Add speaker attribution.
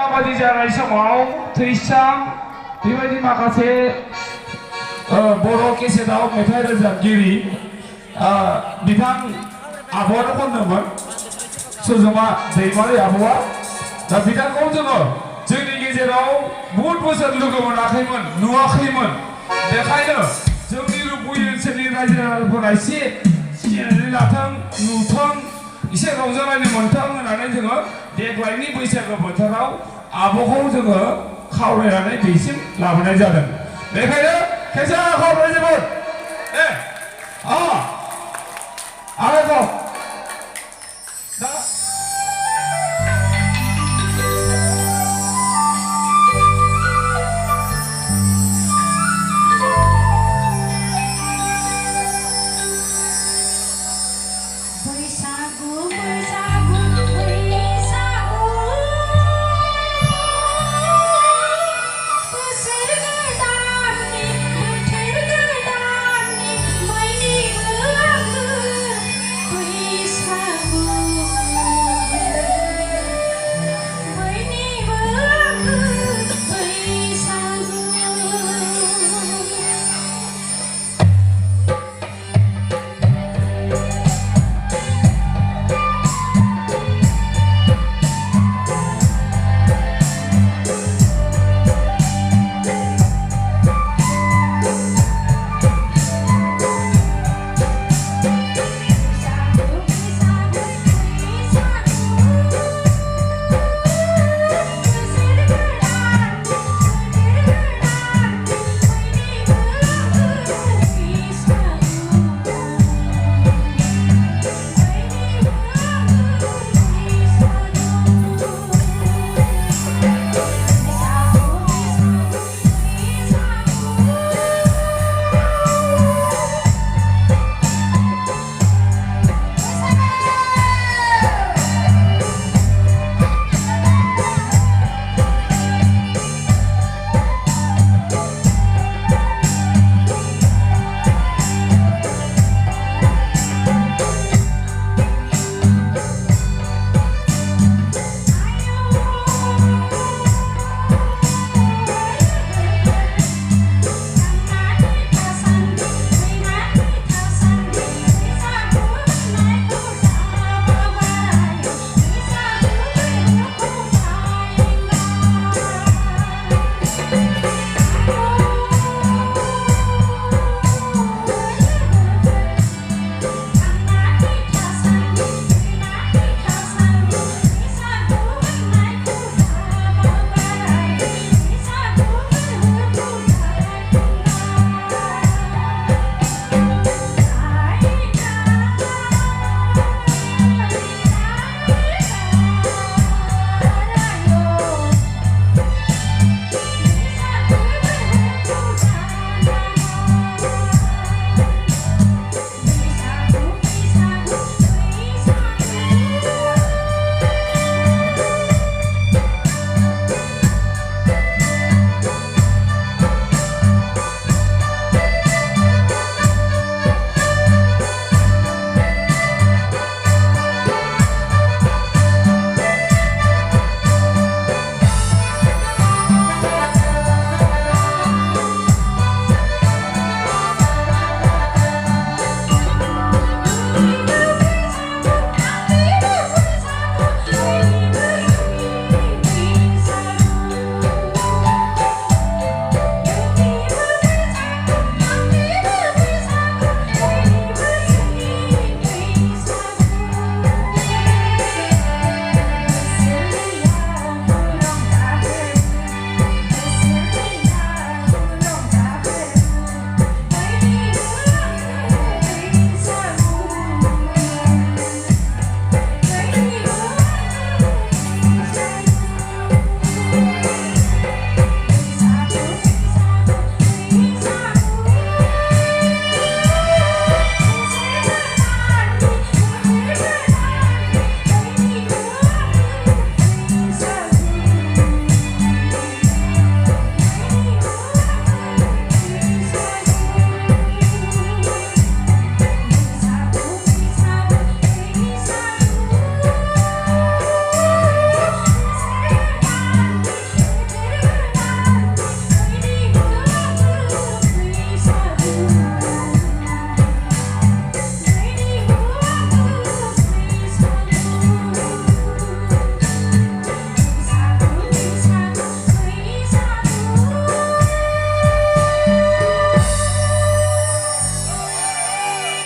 Speaker 1: आबादि जानाय समाव थैसाम बेबायदि माखासे बर' केसेटआव मेथाइ रोजाबगिरि बिथां आब'आनो खनदोंमोन सोरजोंबा दैमारि आब'आ दा बिथांखौ जोङो जोंनि गेजेराव बहुद बोसोर लोगो मोनाखैमोन नुवाखैमोन बेखायनो जोंनि लुबैयो ओनसोलनि रायजो राजाफोरा एसे सिनायनानै लाथों नुथों एसे रंजालायनो मोनथों होननानै जोङो देग्लायनि बैसागो बोथोराव आब'खौ जोङो खावलायनानै बेसिम लाबोनाय जादों बेखायनो खेबसे खावलायनाय जोबोद आरोबाव